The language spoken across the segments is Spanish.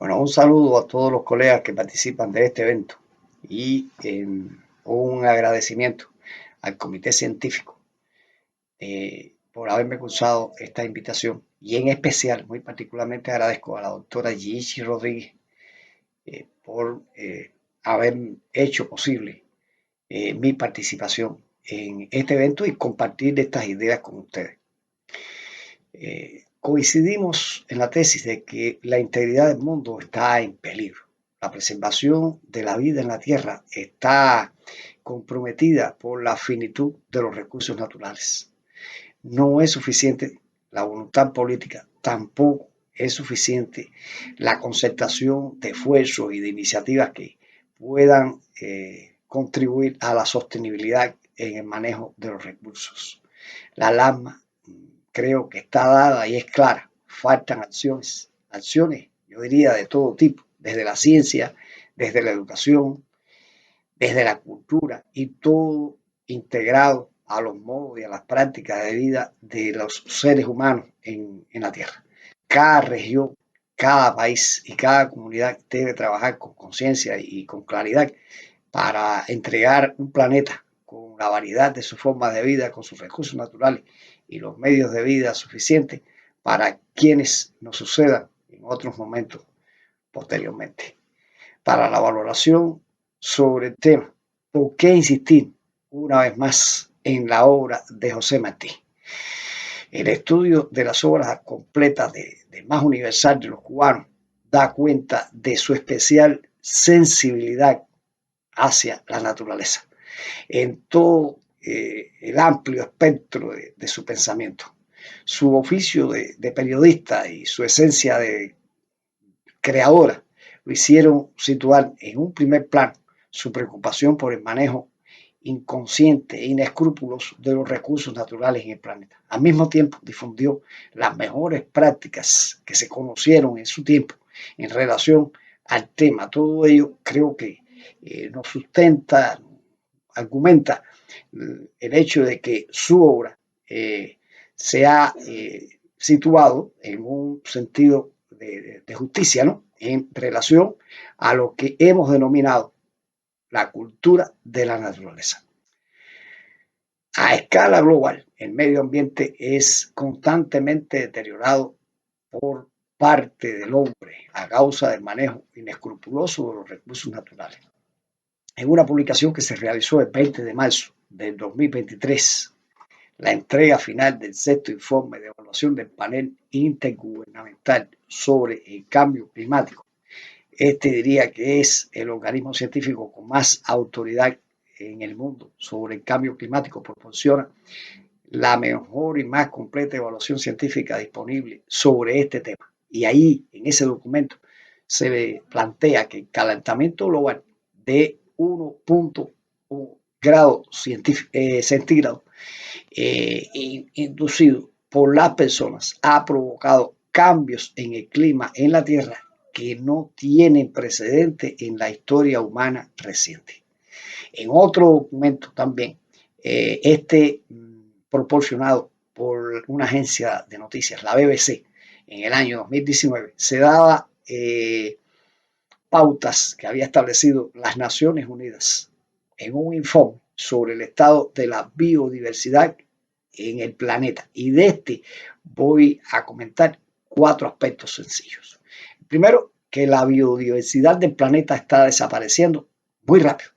Bueno, un saludo a todos los colegas que participan de este evento y un agradecimiento al Comité Científico por haberme cursado esta invitación y en especial, muy particularmente agradezco a la doctora Gigi Rodríguez por haber hecho posible mi participación en este evento y compartir estas ideas con ustedes. Coincidimos en la tesis de que la integridad del mundo está en peligro. La preservación de la vida en la Tierra está comprometida por la finitud de los recursos naturales. No es suficiente la voluntad política, tampoco es suficiente la concertación de esfuerzos y de iniciativas que puedan contribuir a la sostenibilidad en el manejo de los recursos. La alarma creo que está dada y es clara. Faltan acciones, yo diría, de todo tipo, desde la ciencia, desde la educación, desde la cultura y todo integrado a los modos y a las prácticas de vida de los seres humanos en la Tierra. Cada región, cada país y cada comunidad debe trabajar con conciencia y con claridad para entregar un planeta con la variedad de sus formas de vida, con sus recursos naturales y los medios de vida suficientes para quienes nos sucedan en otros momentos posteriormente. Para la valoración sobre el tema, ¿por qué insistir una vez más en la obra de José Martí? El estudio de las obras completas de Más Universal de los Cubanos da cuenta de su especial sensibilidad hacia la naturaleza en todo el amplio espectro de su pensamiento. Su oficio de periodista y su esencia de creadora lo hicieron situar en un primer plano su preocupación por el manejo inconsciente e inescrupuloso de los recursos naturales en el planeta. Al mismo tiempo difundió las mejores prácticas que se conocieron en su tiempo en relación al tema. Todo ello creo que nos sustenta, argumenta el hecho de que su obra se ha situado en un sentido de justicia, ¿no? En relación a lo que hemos denominado la cultura de la naturaleza. A escala global, el medio ambiente es constantemente deteriorado por parte del hombre a causa del manejo inescrupuloso de los recursos naturales. En una publicación que se realizó el 20 de marzo del 2023, la entrega final del sexto informe de evaluación del panel intergubernamental sobre el cambio climático, diría que es el organismo científico con más autoridad en el mundo sobre el cambio climático, proporciona la mejor y más completa evaluación científica disponible sobre este tema. Y ahí, en ese documento, se plantea que el calentamiento global de 1.1 grado centígrado inducido por las personas ha provocado cambios en el clima en la Tierra que no tienen precedente en la historia humana reciente. En otro documento también, proporcionado por una agencia de noticias, la BBC, en el año 2019, se daba pautas que había establecido las Naciones Unidas en un informe sobre el estado de la biodiversidad en el planeta. Y de voy a comentar 4 aspectos sencillos. Primero, que la biodiversidad del planeta está desapareciendo muy rápido.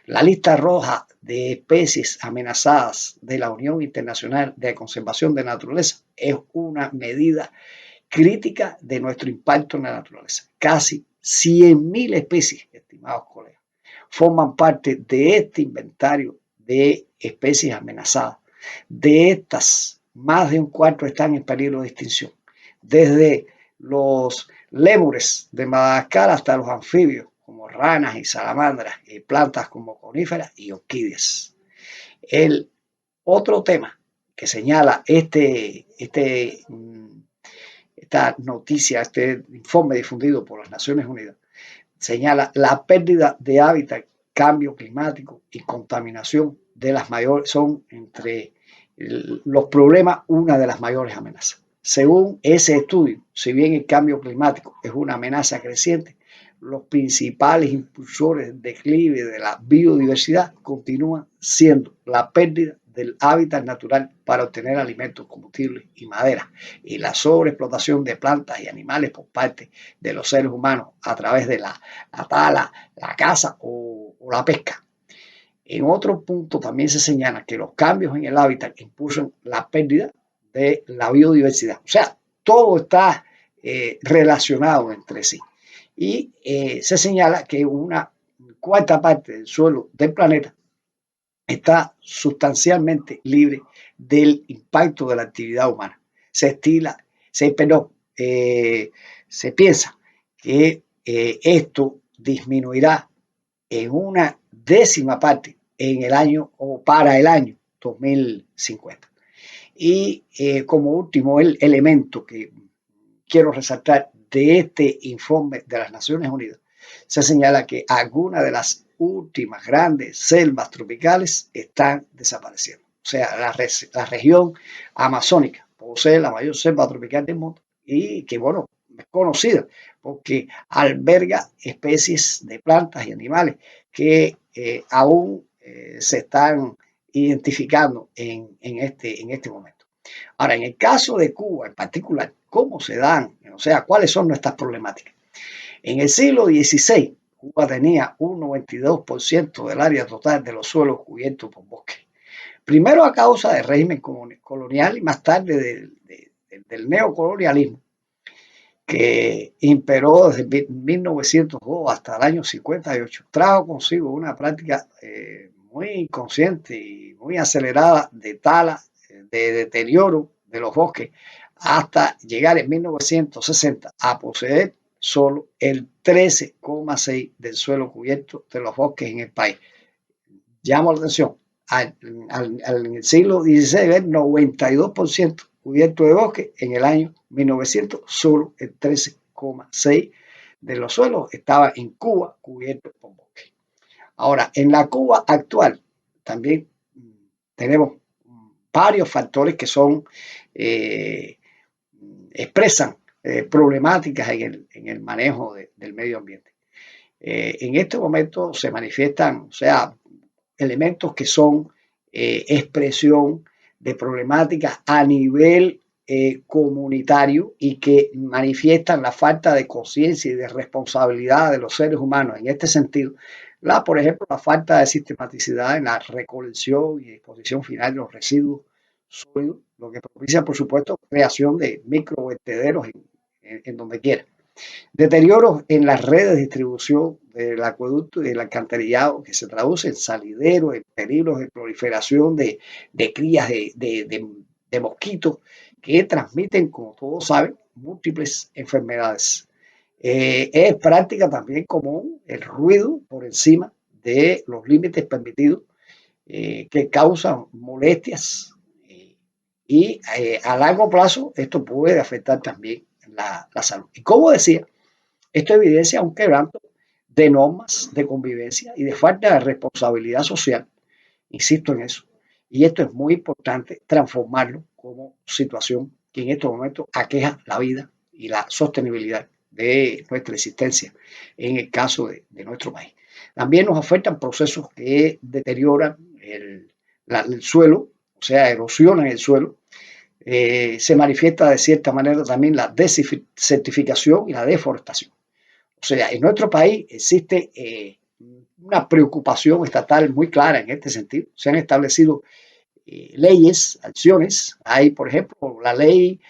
La lista roja de especies amenazadas de la Unión Internacional de Conservación de la Naturaleza es una medida crítica de nuestro impacto en la naturaleza. Casi 100.000 especies, estimados colegas, forman parte de este inventario de especies amenazadas. De estas, más de un cuarto están en peligro de extinción, desde los lémures de Madagascar hasta los anfibios como ranas y salamandras, y plantas como coníferas y orquídeas. El otro tema que señala esta noticia, este informe difundido por las Naciones Unidas, señala la pérdida de hábitat, cambio climático y contaminación de las mayores, son entre los problemas una de las mayores amenazas. Según ese estudio, si bien el cambio climático es una amenaza creciente, los principales impulsores del declive de la biodiversidad continúan siendo la pérdida del hábitat natural para obtener alimentos, combustibles y madera, y la sobreexplotación de plantas y animales por parte de los seres humanos a través de la tala, la caza o la pesca. En otro punto también se señala que los cambios en el hábitat impulsan la pérdida de la biodiversidad. O sea, todo está relacionado entre sí. Y se señala que una cuarta parte del suelo del planeta está sustancialmente libre del impacto de la actividad humana. Se piensa que esto disminuirá en una décima parte en el año o para el año 2050. Y como último, el elemento que quiero resaltar de este informe de las Naciones Unidas, se señala que algunas de las últimas grandes selvas tropicales están desapareciendo. O sea, la región amazónica posee la mayor selva tropical del mundo y que, bueno, es conocida porque alberga especies de plantas y animales que aún se están identificando en este momento. Ahora, en el caso de Cuba en particular, ¿cómo se dan? O sea, ¿cuáles son nuestras problemáticas? En el siglo XVI, Cuba tenía un 92% del área total de los suelos cubiertos por bosques. Primero a causa del régimen colonial y más tarde del neocolonialismo que imperó desde 1902 hasta el año 58, trajo consigo una práctica muy inconsciente y muy acelerada de tala, de deterioro de los bosques, hasta llegar en 1960 a poseer solo el 13,6% del suelo cubierto de los bosques en el país. Llamo la atención, en el siglo XVI el 92% cubierto de bosque, en el año 1900 solo el 13,6% de los suelos estaba en Cuba cubierto por bosque. Ahora, en la Cuba actual también tenemos varios factores que son expresan problemáticas en el manejo del medio ambiente. En este momento se manifiestan, o sea, elementos que son expresión de problemáticas a nivel comunitario y que manifiestan la falta de conciencia y de responsabilidad de los seres humanos en este sentido. Por ejemplo, la falta de sistematicidad en la recolección y disposición final de los residuos sólidos, lo que propicia, por supuesto, creación de microvertederos en donde quiera. Deterioros en las redes de distribución del acueducto y del alcantarillado, que se traduce en salideros, en peligros de proliferación de crías de mosquitos que transmiten, como todos saben, múltiples enfermedades. Es práctica también común el ruido por encima de los límites permitidos que causan molestias y a largo plazo esto puede afectar también la salud. Y como decía, esto evidencia un quebranto de normas de convivencia y de falta de responsabilidad social. Insisto en eso. Y esto es muy importante transformarlo como situación que en estos momentos aqueja la vida y la sostenibilidad de nuestra existencia en el caso de nuestro país. También nos afectan procesos que deterioran el suelo, o sea, erosionan el suelo. Se manifiesta de cierta manera también la desertificación y la deforestación. O sea, en nuestro país existe una preocupación estatal muy clara en este sentido. Se han establecido leyes, acciones. Hay, por ejemplo, la ley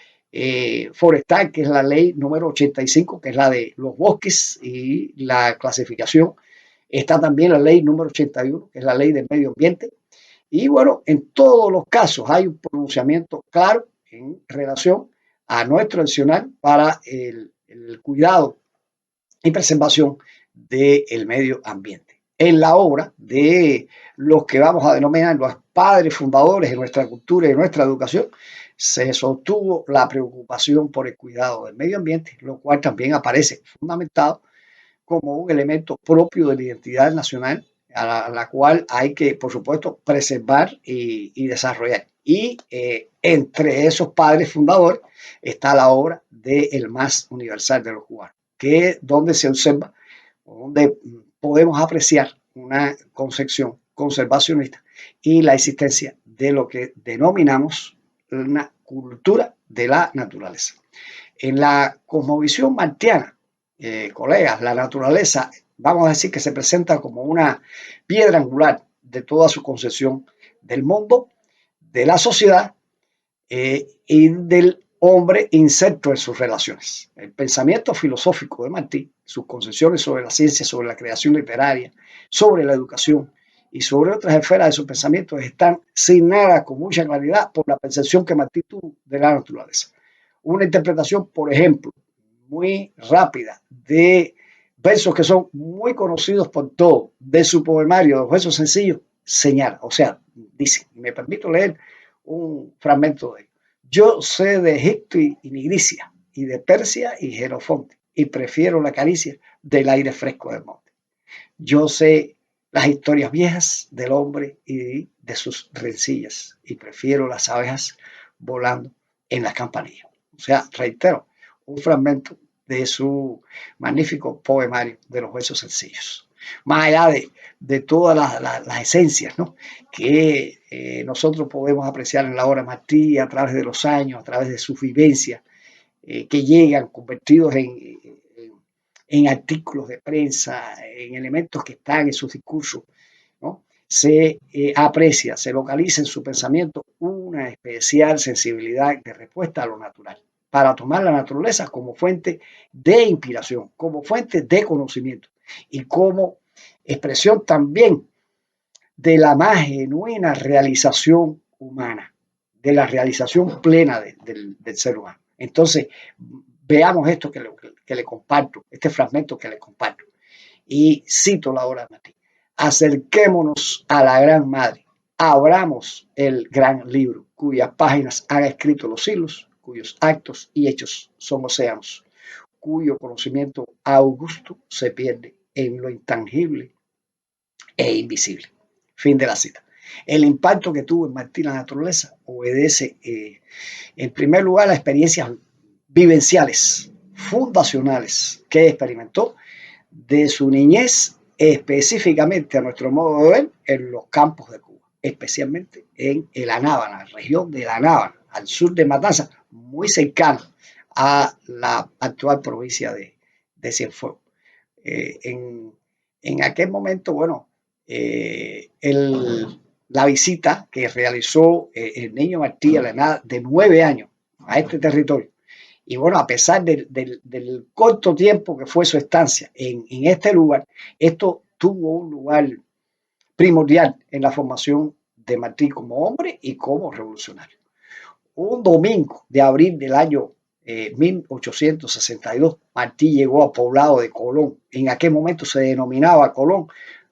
forestal, que es la ley número 85, que es la de los bosques y la clasificación. Está también la ley número 81, que es la ley del medio ambiente. Y bueno, en todos los casos hay un pronunciamiento claro en relación a nuestro accionar para el cuidado y preservación del medio ambiente. En la obra de los que vamos a denominar los padres fundadores de nuestra cultura y de nuestra educación, se sostuvo la preocupación por el cuidado del medio ambiente, lo cual también aparece fundamentado como un elemento propio de la identidad nacional a la cual hay que, por supuesto, preservar y desarrollar. Y entre esos padres fundadores está la obra de El más universal de los cubanos, que es donde se observa, donde podemos apreciar una concepción conservacionista y la existencia de lo que denominamos una cultura de la naturaleza. En la cosmovisión martiana, colegas, la naturaleza, vamos a decir que se presenta como una piedra angular de toda su concepción del mundo, de la sociedad y del hombre inserto en sus relaciones. El pensamiento filosófico de Martí, sus concepciones sobre la ciencia, sobre la creación literaria, sobre la educación y sobre otras esferas de sus pensamientos están signadas con mucha claridad por la percepción que Martí tuvo de la naturaleza. Una interpretación, por ejemplo, muy rápida de versos que son muy conocidos por todos, de su poemario, los versos sencillos, señala, o sea, dice, me permito leer un fragmento de ello. Yo sé de Egipto y Nigricia, y de Persia y Jerofonte, y prefiero la caricia del aire fresco del monte. Yo sé las historias viejas del hombre y de sus rencillas, y prefiero las abejas volando en las campanillas. O sea, reitero, un fragmento de su magnífico poemario de los versos sencillos. Más allá de todas las esencias, ¿no?, que nosotros podemos apreciar en la obra de Martí a través de los años, a través de sus vivencias, que llegan convertidos en artículos de prensa, en elementos que están en sus discursos, ¿no? Se aprecia, se localiza en su pensamiento una especial sensibilidad de respuesta a lo natural, para tomar la naturaleza como fuente de inspiración, como fuente de conocimiento y como expresión también de la más genuina realización humana, de la realización plena del ser humano. Entonces, veamos esto que le comparto, este fragmento que le comparto. Y cito la obra de Martí. Acerquémonos a la gran madre, abramos el gran libro, cuyas páginas han escrito los siglos, cuyos actos y hechos son océanos, cuyo conocimiento augusto se pierde en lo intangible e invisible. Fin de la cita. El impacto que tuvo en Martí la naturaleza obedece, en primer lugar, a experiencias vivenciales, fundacionales, que experimentó de su niñez, específicamente a nuestro modo de ver, en los campos de Cuba, especialmente en el Anábana, región de La Anábana, al sur de Matanzas, muy cercano a la actual provincia de Cienfuegos. En aquel momento, bueno, la visita que realizó el niño Martí a la edad de 9 años a este territorio, y bueno, a pesar del corto tiempo que fue su estancia en este lugar, esto tuvo un lugar primordial en la formación de Martí como hombre y como revolucionario. Un domingo de abril del año 1862, Martí llegó a poblado de Colón. En aquel momento se denominaba Colón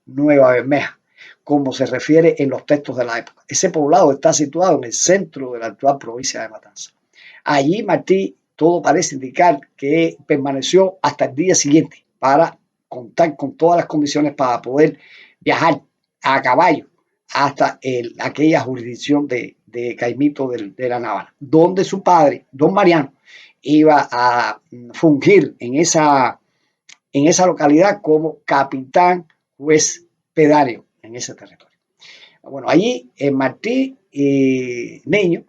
Nueva Bermeja, como se refiere en los textos de la época. Ese poblado está situado en el centro de la actual provincia de Matanzas. Allí Martí, todo parece indicar que permaneció hasta el día siguiente para contar con todas las condiciones para poder viajar a caballo hasta aquella jurisdicción de Caimito de la Navarra, donde su padre, don Mariano, iba a fungir en esa localidad como capitán juez pedario en ese territorio. Bueno, allí Martí niño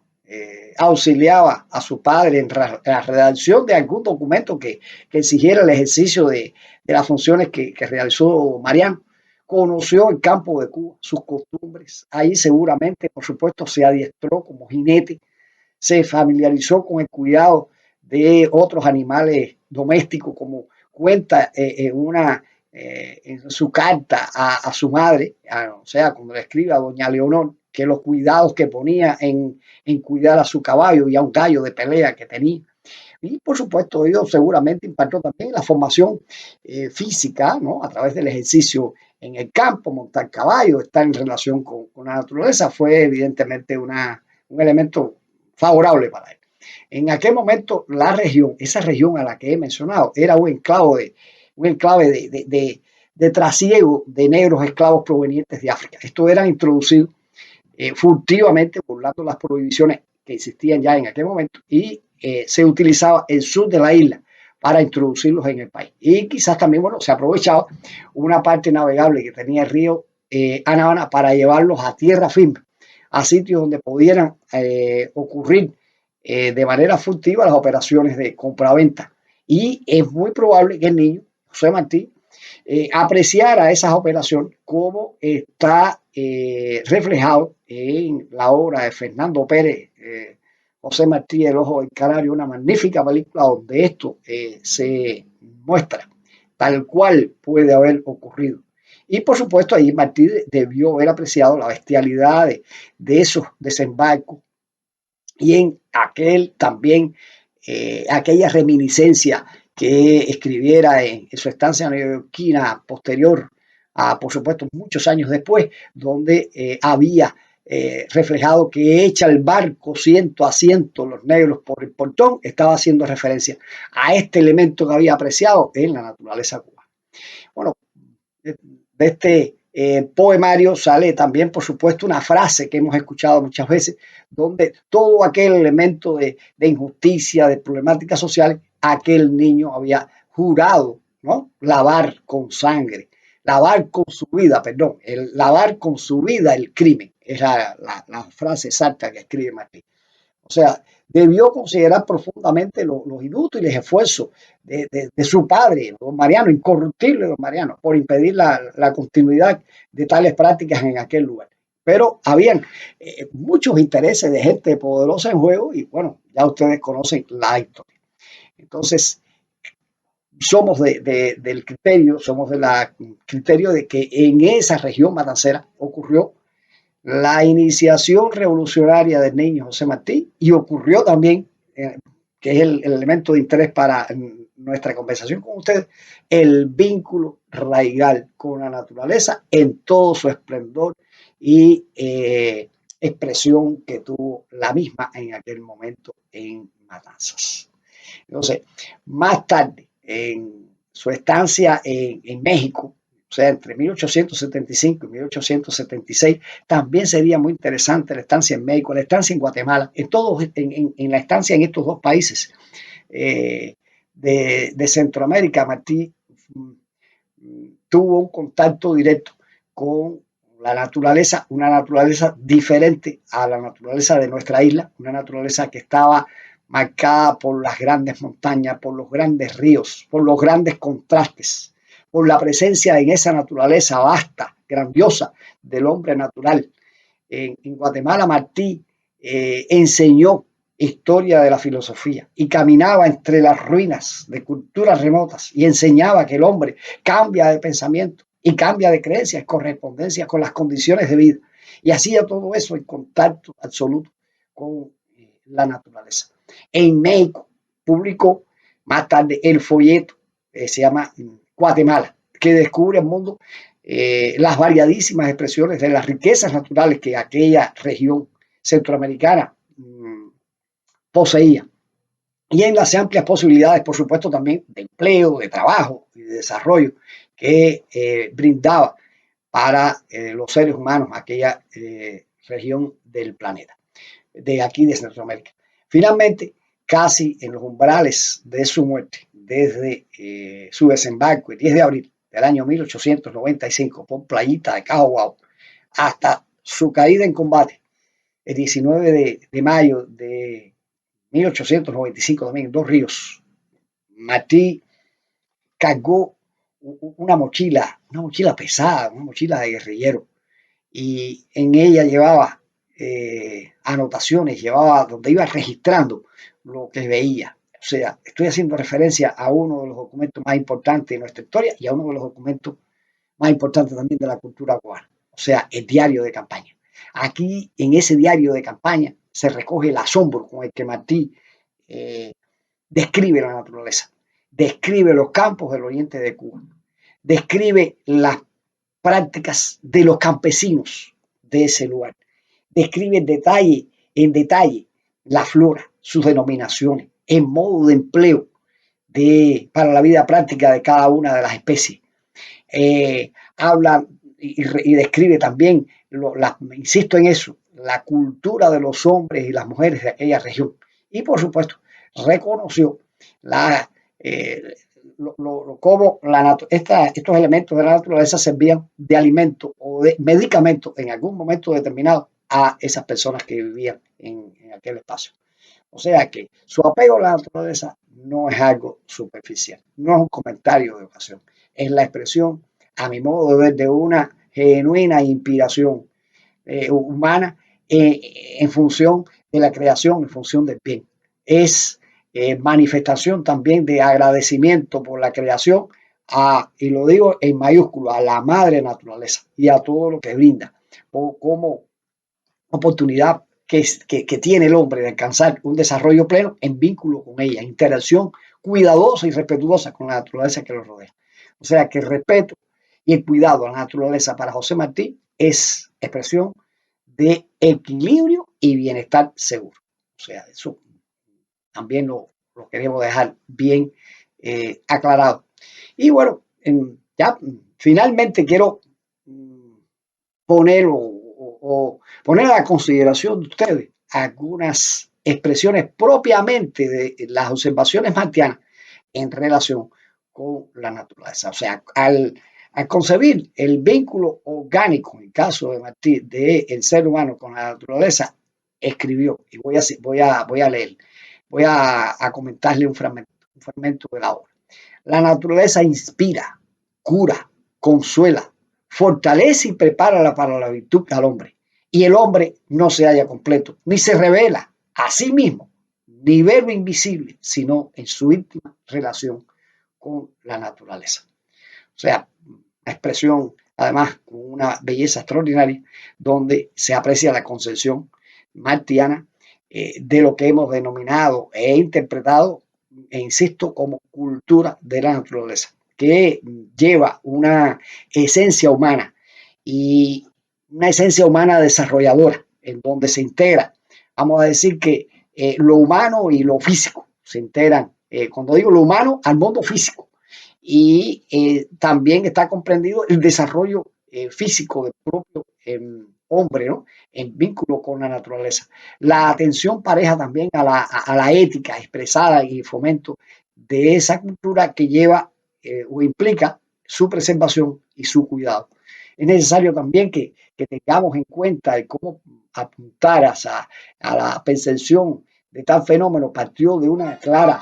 auxiliaba a su padre en la redacción de algún documento que exigiera el ejercicio de las funciones que realizó Mariano. Conoció el campo de Cuba, sus costumbres. Ahí seguramente, por supuesto, se adiestró como jinete, se familiarizó con el cuidado de otros animales domésticos, como cuenta en su carta a su madre, o sea, cuando le escribe a doña Leonor, que los cuidados que ponía en cuidar a su caballo y a un gallo de pelea que tenía. Y por supuesto, ello seguramente impactó también en la formación física, ¿no?, a través del ejercicio en el campo, montar caballo, estar en relación con la naturaleza, fue evidentemente un elemento favorable para él. En aquel momento, esa región a la que he mencionado, era un enclave de trasiego de negros esclavos provenientes de África. Estos eran introducidos furtivamente, burlando las prohibiciones que existían ya en aquel momento, y se utilizaba el sur de la isla para introducirlos en el país. Y quizás también, bueno, se aprovechaba una parte navegable que tenía el río Anabana para llevarlos a tierra firme, a sitios donde pudieran ocurrir de manera furtiva las operaciones de compraventa. Y es muy probable que el niño, José Martí, apreciara esas operaciones como está reflejado en la obra de Fernando Pérez, José Martí, El Ojo del Canario, una magnífica película donde esto se muestra tal cual puede haber ocurrido. Y por supuesto ahí Martí debió haber apreciado la bestialidad de esos desembarcos y en aquel también, aquella reminiscencia que escribiera en su estancia neoyorquina posterior a, por supuesto, muchos años después, donde había reflejado que echa el barco ciento a ciento los negros por el portón, estaba haciendo referencia a este elemento que había apreciado en la naturaleza cubana. Bueno, de este poemario sale también, por supuesto, una frase que hemos escuchado muchas veces, donde todo aquel elemento de injusticia, de problemáticas sociales, aquel niño había jurado, ¿no?, lavar con sangre, lavar con su vida, perdón, lavar con su vida el crimen. Es la frase exacta que escribe Martí. O sea, debió considerar profundamente los inútiles esfuerzos de su padre, don Mariano, incorruptible don Mariano, por impedir la continuidad de tales prácticas en aquel lugar. Pero habían muchos intereses de gente poderosa en juego y bueno, ya ustedes conocen la historia. Entonces, somos del criterio de que en esa región matancera ocurrió la iniciación revolucionaria del niño José Martí y ocurrió también, que es el elemento de interés para nuestra conversación con ustedes, el vínculo raigal con la naturaleza en todo su esplendor y expresión que tuvo la misma en aquel momento en Matanzas. Entonces, más tarde, en su estancia en México, o sea, entre 1875 y 1876, también sería muy interesante la estancia en México, la estancia en Guatemala, en la estancia en estos dos países de Centroamérica. Martí tuvo un contacto directo con la naturaleza, una naturaleza diferente a la naturaleza de nuestra isla, una naturaleza que estaba marcada por las grandes montañas, por los grandes ríos, por los grandes contrastes, por la presencia en esa naturaleza vasta, grandiosa del hombre natural. En Guatemala, Martí enseñó historia de la filosofía y caminaba entre las ruinas de culturas remotas y enseñaba que el hombre cambia de pensamiento y cambia de creencias, correspondencia con las condiciones de vida, y hacía todo eso en contacto absoluto con la naturaleza. En México publicó más tarde el folleto, se llama Guatemala, que descubre al mundo las variadísimas expresiones de las riquezas naturales que aquella región centroamericana poseía, y en las amplias posibilidades, por supuesto, también de empleo, de trabajo y de desarrollo que brindaba para los seres humanos aquella región del planeta, de aquí de Centroamérica. Finalmente, casi en los umbrales de su muerte, desde su desembarco el 10 de abril del año 1895 por Playita de Cajoguao hasta su caída en combate el 19 de mayo de 1895 también en Dos Ríos, Martí cargó una mochila pesada, una mochila de guerrillero, y en ella llevaba anotaciones, llevaba donde iba registrando lo que veía. O sea, estoy haciendo referencia a uno de los documentos más importantes de nuestra historia y a uno de los documentos más importantes también de la cultura cubana, o sea, el diario de campaña. Aquí, en ese diario de campaña, se recoge el asombro con el que Martí describe la naturaleza, describe los campos del oriente de Cuba, describe las prácticas de los campesinos de ese lugar, describe en detalle la flora, sus denominaciones, el modo de empleo para la vida práctica de cada una de las especies. habla y describe también, insisto en eso, la cultura de los hombres y las mujeres de aquella región. Y por supuesto, reconoció cómo estos elementos de la naturaleza servían de alimento o de medicamento en algún momento determinado a esas personas que vivían en aquel espacio. O sea que su apego a la naturaleza no es algo superficial, no es un comentario de ocasión, es la expresión, a mi modo de ver, de una genuina inspiración humana en función de la creación, en función del bien. Es manifestación también de agradecimiento por la creación, y lo digo en mayúsculo, a la madre naturaleza y a todo lo que brinda como oportunidad que tiene el hombre de alcanzar un desarrollo pleno en vínculo con ella, interacción cuidadosa y respetuosa con la naturaleza que lo rodea. O sea que el respeto y el cuidado a la naturaleza para José Martí es expresión de equilibrio y bienestar seguro. O sea, eso también lo queremos dejar bien aclarado. Y bueno, ya finalmente quiero poner poner a la consideración de ustedes algunas expresiones propiamente de las observaciones martianas en relación con la naturaleza. O sea, al concebir el vínculo orgánico, en el caso de Martí, del ser humano con la naturaleza, escribió, y voy a leer, voy a comentarle un fragmento de la obra. La naturaleza inspira, cura, consuela, fortalece y prepara para la virtud al hombre. Y el hombre no se halla completo, ni se revela a sí mismo, ni verlo invisible, sino en su íntima relación con la naturaleza. O sea, una expresión, además, con una belleza extraordinaria, donde se aprecia la concepción martiana de lo que hemos denominado e interpretado, e insisto, como cultura de la naturaleza, que lleva una esencia humana y una esencia humana desarrolladora, en donde se integra, vamos a decir que lo humano y lo físico se integran, cuando digo lo humano, al mundo físico, y también está comprendido el desarrollo físico del propio hombre, ¿no? En vínculo con la naturaleza. La atención pareja también a la ética expresada y fomento de esa cultura que lleva o implica su preservación y su cuidado. Es necesario también que tengamos en cuenta el cómo apuntar a la percepción de tal fenómeno partió de una clara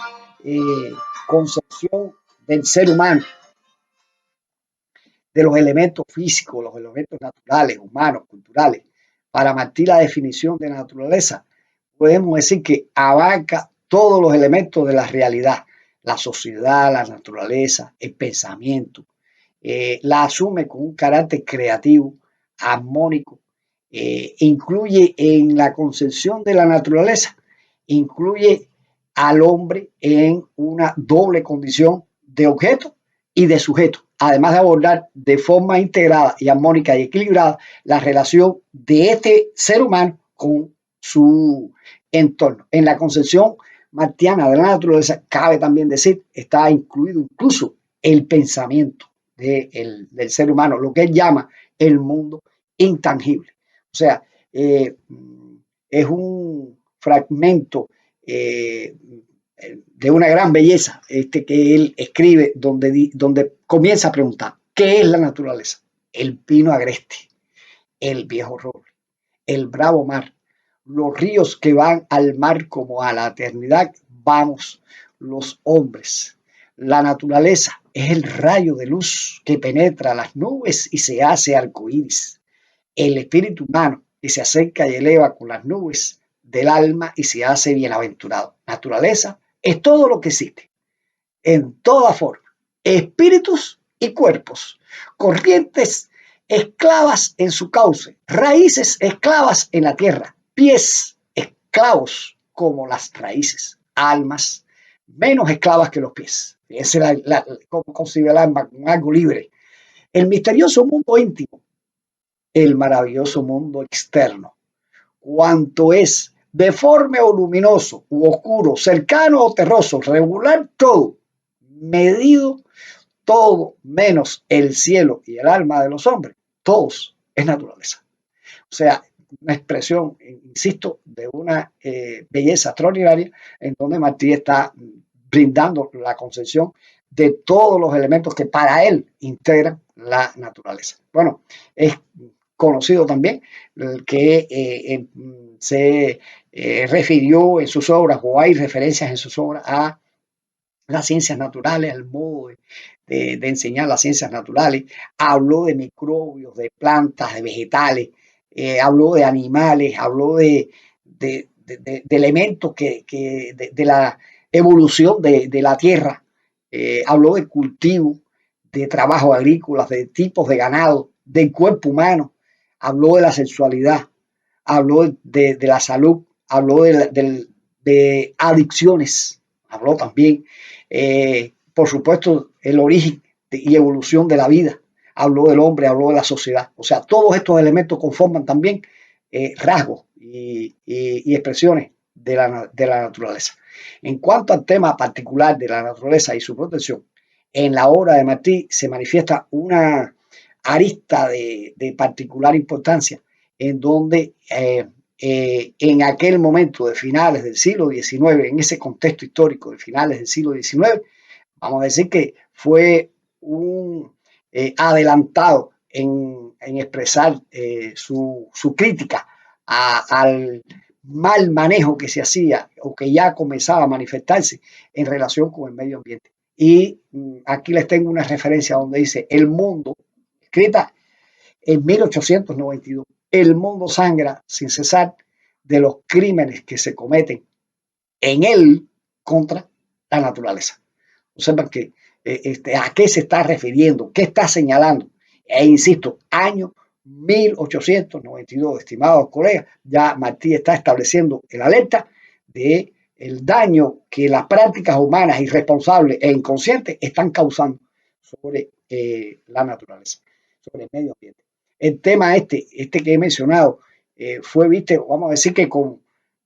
concepción del ser humano, de los elementos físicos, los elementos naturales, humanos, culturales. Para Martí, la definición de naturaleza, podemos decir que abarca todos los elementos de la realidad, la sociedad, la naturaleza, el pensamiento. La asume con un carácter creativo, armónico, incluye en la concepción de la naturaleza, incluye al hombre en una doble condición de objeto y de sujeto, además de abordar de forma integrada y armónica y equilibrada la relación de este ser humano con su entorno. En la concepción martiana de la naturaleza, cabe también decir, está incluido incluso el pensamiento del ser humano, lo que él llama el mundo intangible. O sea, es un fragmento de una gran belleza que él escribe, donde comienza a preguntar, ¿qué es la naturaleza? El pino agreste, el viejo roble, el bravo mar, los ríos que van al mar como a la eternidad, vamos los hombres. La naturaleza es el rayo de luz que penetra las nubes y se hace arcoíris. El espíritu humano que se acerca y eleva con las nubes del alma y se hace bienaventurado. Naturaleza es todo lo que existe, en toda forma, espíritus y cuerpos, corrientes esclavas en su cauce, raíces esclavas en la tierra, pies esclavos como las raíces, almas menos esclavas que los pies. Esa es como considerar el alma algo libre. El misterioso mundo íntimo, el maravilloso mundo externo, cuanto es deforme o luminoso u oscuro, cercano o terroso, regular todo, medido todo menos el cielo y el alma de los hombres, todos es naturaleza. O sea, una expresión, insisto, de una belleza extraordinaria en donde Martí está brindando la concepción de todos los elementos que para él integran la naturaleza. Bueno, es conocido también que se refirió en sus obras, o hay referencias en sus obras a las ciencias naturales, al modo de enseñar las ciencias naturales. Habló de microbios, de plantas, de vegetales, habló de animales, habló de elementos de la evolución de la tierra, habló de cultivo, de trabajos agrícolas, de tipos de ganado, del cuerpo humano, habló de la sexualidad, habló de la salud, habló de adicciones, habló también, por supuesto, el origen y evolución de la vida, habló del hombre, habló de la sociedad. O sea, todos estos elementos conforman también rasgos y expresiones de la naturaleza. En cuanto al tema particular de la naturaleza y su protección, en la obra de Martí se manifiesta una arista de particular importancia en donde en aquel momento de finales del siglo XIX, en ese contexto histórico de finales del siglo XIX, vamos a decir que fue un adelantado en expresar su crítica al mal manejo que se hacía o que ya comenzaba a manifestarse en relación con el medio ambiente. Y aquí les tengo una referencia donde dice: el mundo, escrita en 1892, el mundo sangra sin cesar de los crímenes que se cometen en él contra la naturaleza. Observan que a qué se está refiriendo, qué está señalando. E insisto, año 1892, estimados colegas, ya Martí está estableciendo el alerta de el daño que las prácticas humanas irresponsables e inconscientes están causando sobre la naturaleza, sobre el medio ambiente. El tema este que he mencionado fue, viste, vamos a decir que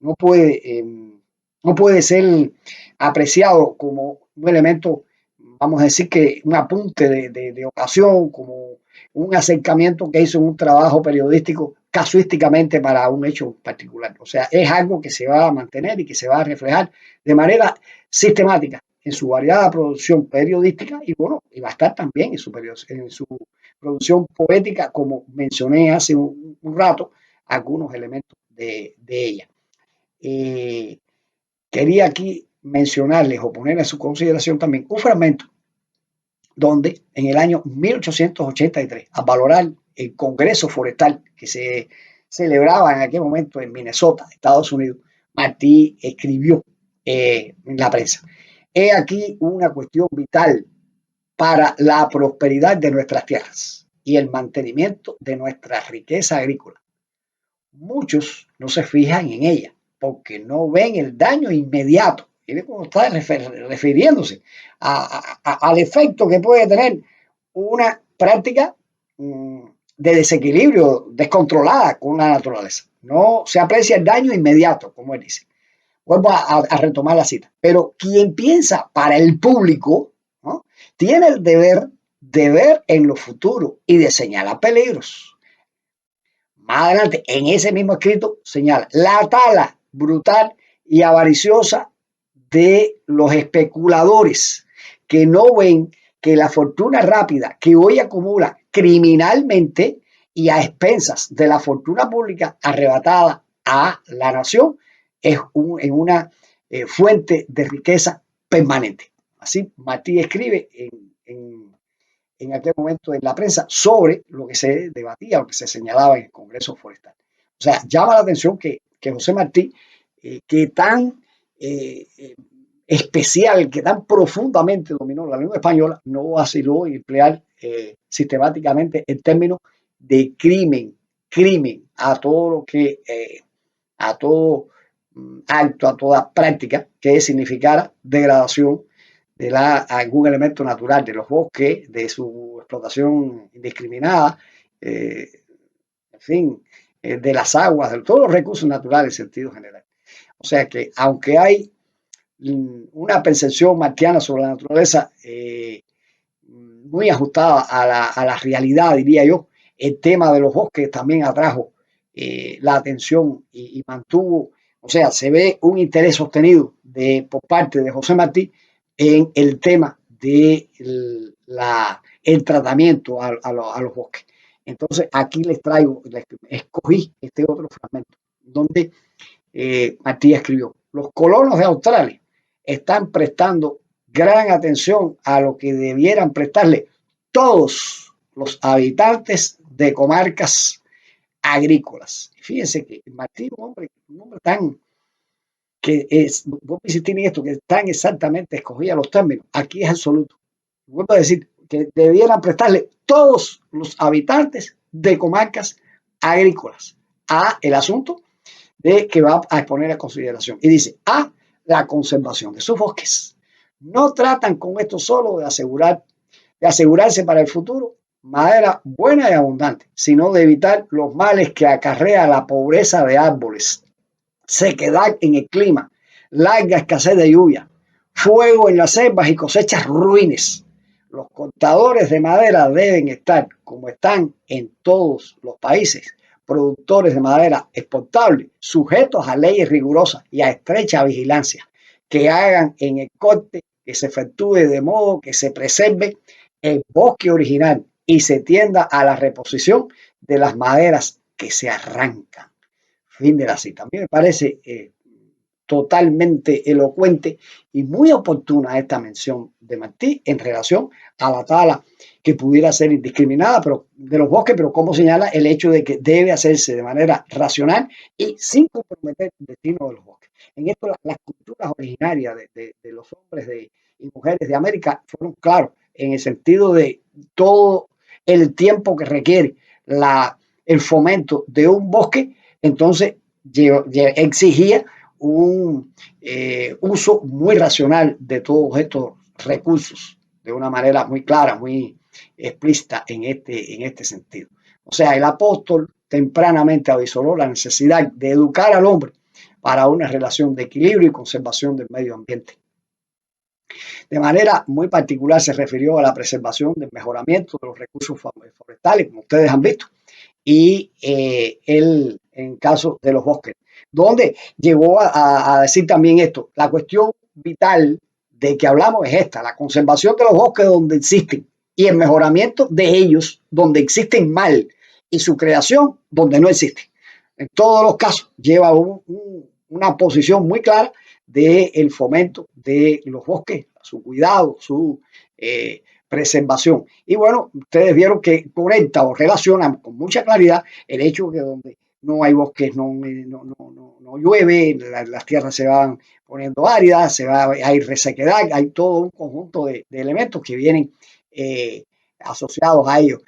no puede ser apreciado como un elemento, vamos a decir que un apunte de ocasión, como un acercamiento que hizo un trabajo periodístico casuísticamente para un hecho particular. O sea, es algo que se va a mantener y que se va a reflejar de manera sistemática en su variada producción periodística y bueno, y va a estar también en su producción poética, como mencioné hace un rato, algunos elementos de ella. Quería aquí mencionarles o poner a su consideración también un fragmento donde en el año 1883, al valorar el Congreso Forestal que se celebraba en aquel momento en Minnesota, Estados Unidos, Martí escribió en la prensa: he aquí una cuestión vital para la prosperidad de nuestras tierras y el mantenimiento de nuestra riqueza agrícola. Muchos no se fijan en ella porque no ven el daño inmediato. Mire cómo está refiriéndose al efecto que puede tener una práctica de desequilibrio descontrolada con la naturaleza. No se aprecia el daño inmediato, como él dice. Vuelvo a retomar la cita. Pero quien piensa para el público, ¿no?, tiene el deber de ver en lo futuro y de señalar peligros. Más adelante, en ese mismo escrito, señala la tala brutal y avariciosa de los especuladores que no ven que la fortuna rápida que hoy acumula criminalmente y a expensas de la fortuna pública arrebatada a la nación es en una fuente de riqueza permanente. Así Martí escribe en aquel momento en la prensa sobre lo que se debatía, lo que se señalaba en el Congreso Forestal. O sea, llama la atención que José Martí, que tan especial, que tan profundamente dominó la lengua española, no vaciló en emplear sistemáticamente el término de crimen a todo lo que, a todo acto, a toda práctica que significara degradación de algún elemento natural, de los bosques, de su explotación indiscriminada, en fin, de las aguas, de todos los recursos naturales en sentido general. O sea que, aunque hay una percepción martiana sobre la naturaleza muy ajustada a la realidad, diría yo. El tema de los bosques también atrajo la atención y mantuvo, o sea, se ve un interés sostenido por parte de José Martí en el tema de el tratamiento a los bosques. Entonces, aquí les escogí este otro fragmento, donde Martí escribió: los colonos de Australia están prestando gran atención a lo que debieran prestarle todos los habitantes de comarcas agrícolas. Fíjense que Martí, un hombre tan que es, vos insistir en esto, que tan exactamente escogía los términos, aquí es absoluto. Vuelvo a decir que debieran prestarle todos los habitantes de comarcas agrícolas a el asunto de que va a exponer a consideración. Y dice: a la conservación de sus bosques. No tratan con esto solo de asegurarse para el futuro madera buena y abundante, sino de evitar los males que acarrea la pobreza de árboles, sequedad en el clima, larga escasez de lluvia, fuego en las selvas y cosechas ruines. Los cortadores de madera deben estar, como están en todos los países productores de madera exportable, sujetos a leyes rigurosas y a estrecha vigilancia, que hagan en el corte que se efectúe de modo que se preserve el bosque original y se tienda a la reposición de las maderas que se arrancan. Fin de la cita. A mí me parece totalmente elocuente y muy oportuna esta mención de Martí en relación a la tala que pudiera ser indiscriminada pero de los bosques, pero como señala el hecho de que debe hacerse de manera racional y sin comprometer el destino de los bosques. En esto las culturas originarias de los hombres y mujeres de América fueron claros en el sentido de todo el tiempo que requiere el fomento de un bosque. Entonces exigía un uso muy racional de todos estos recursos de una manera muy clara, muy explícita en este sentido. O sea, el apóstol tempranamente avisoró la necesidad de educar al hombre para una relación de equilibrio y conservación del medio ambiente. De manera muy particular se refirió a la preservación del mejoramiento de los recursos forestales, como ustedes han visto, y él en caso de los bosques, donde llegó a decir también esto: la cuestión vital de que hablamos es esta, la conservación de los bosques donde existen y el mejoramiento de ellos donde existen mal y su creación donde no existe. En todos los casos lleva una posición muy clara del fomento de los bosques, su cuidado, su preservación. Y bueno, ustedes vieron que conecta o relaciona con mucha claridad el hecho de que donde no hay bosques no llueve, las tierras se van poniendo áridas, hay resequedad, hay todo un conjunto de elementos que vienen asociados a ellos.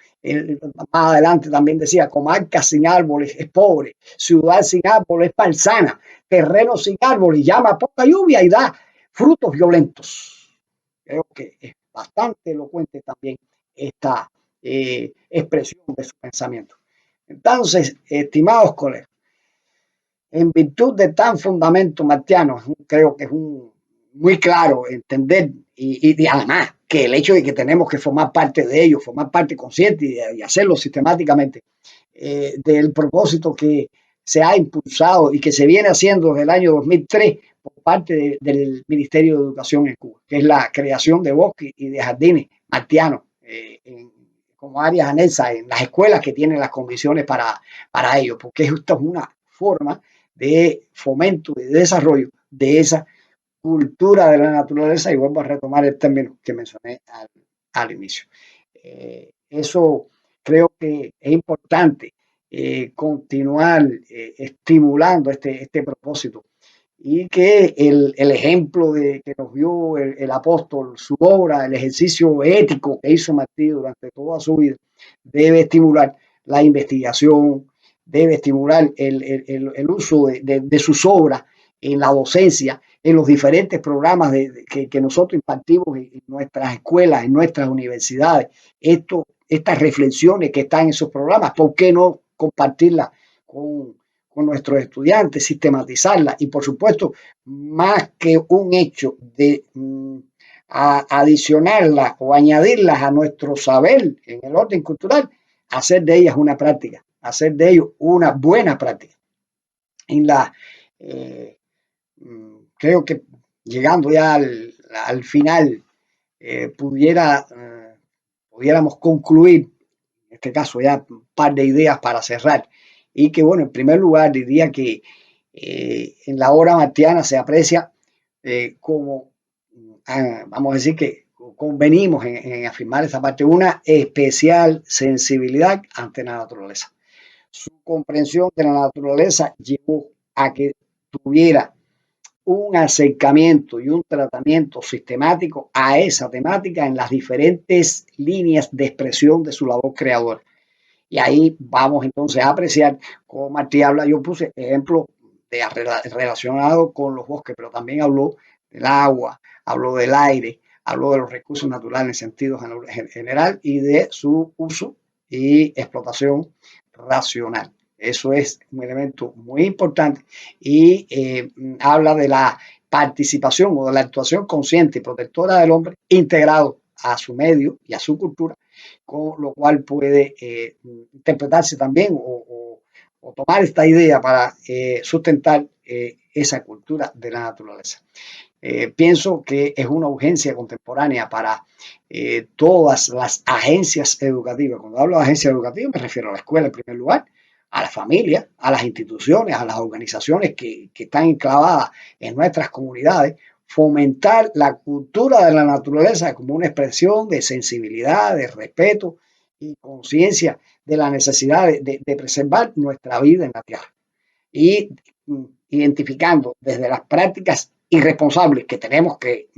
Más adelante también decía: comarca sin árboles es pobre, ciudad sin árboles es malsana, terreno sin árboles llama poca lluvia y da frutos violentos. Creo que es bastante elocuente también esta expresión de su pensamiento. Entonces, estimados colegas, en virtud de tan fundamento martiano, creo que es muy claro entender y además que el hecho de que tenemos que formar parte de ello, formar parte consciente y hacerlo sistemáticamente, del propósito que se ha impulsado y que se viene haciendo desde el año 2003 por parte del Ministerio de Educación en Cuba, que es la creación de bosques y de jardines martianos como áreas anexas en las escuelas que tienen las condiciones para ello, porque esto es una forma de fomento y de desarrollo de esa cultura de la naturaleza, y vuelvo a retomar el término que mencioné al inicio. Eso creo que es importante continuar estimulando este propósito, y que el ejemplo que nos dio el apóstol, su obra, el ejercicio ético que hizo Martí durante toda su vida, debe estimular la investigación, debe estimular el uso de sus obras en la docencia, en los diferentes programas que nosotros impartimos en nuestras escuelas, en nuestras universidades. Estas reflexiones que están en esos programas, ¿por qué no compartirlas con nuestros estudiantes, sistematizarlas? Y por supuesto, más que un hecho de a adicionarlas o añadirlas a nuestro saber en el orden cultural, hacer de ellas una práctica, hacer de ellos una buena práctica. En la, eh, creo que llegando ya al final, pudiéramos concluir, en este caso ya un par de ideas para cerrar, y que bueno, en primer lugar diría que en la obra martiana se aprecia como, vamos a decir que convenimos en afirmar esa parte, una especial sensibilidad ante la naturaleza. Su comprensión de la naturaleza llevó a que tuviera un acercamiento y un tratamiento sistemático a esa temática en las diferentes líneas de expresión de su labor creadora. Y ahí vamos entonces a apreciar cómo Martí habla. Yo puse ejemplos relacionados con los bosques, pero también habló del agua, habló del aire, habló de los recursos naturales en sentido general y de su uso y explotación racional. Eso es un elemento muy importante y habla de la participación o de la actuación consciente y protectora del hombre integrado a su medio y a su cultura, con lo cual puede interpretarse también o tomar esta idea para sustentar esa cultura de la naturaleza. Pienso que es una urgencia contemporánea para todas las agencias educativas. Cuando hablo de agencias educativas me refiero a la escuela en primer lugar, a la familia, a las instituciones, a las organizaciones que están enclavadas en nuestras comunidades, fomentar la cultura de la naturaleza como una expresión de sensibilidad, de respeto y conciencia de la necesidad de preservar nuestra vida en la tierra. Y identificando desde las prácticas irresponsables que tenemos que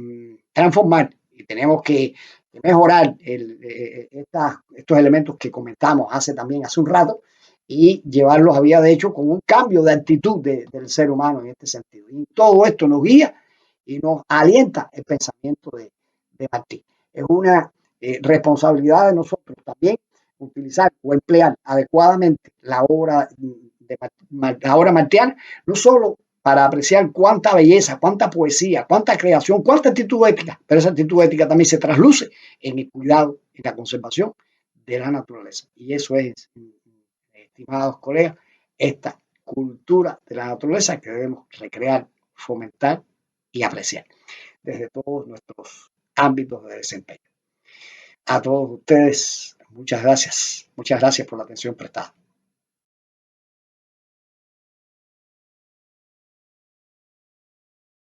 transformar y tenemos que mejorar estos elementos que comentamos hace un rato y llevarlos a vía de hecho con un cambio de actitud del ser humano en este sentido. Y todo esto nos guía y nos alienta el pensamiento de Martí. Es una responsabilidad de nosotros también utilizar o emplear adecuadamente la obra martiana, no solo para apreciar cuánta belleza, cuánta poesía, cuánta creación, cuánta actitud ética, pero esa actitud ética también se trasluce en el cuidado, en la conservación de la naturaleza. Y eso es, estimados colegas, esta cultura de la naturaleza que debemos recrear, fomentar y apreciar desde todos nuestros ámbitos de desempeño. A todos ustedes, muchas gracias por la atención prestada.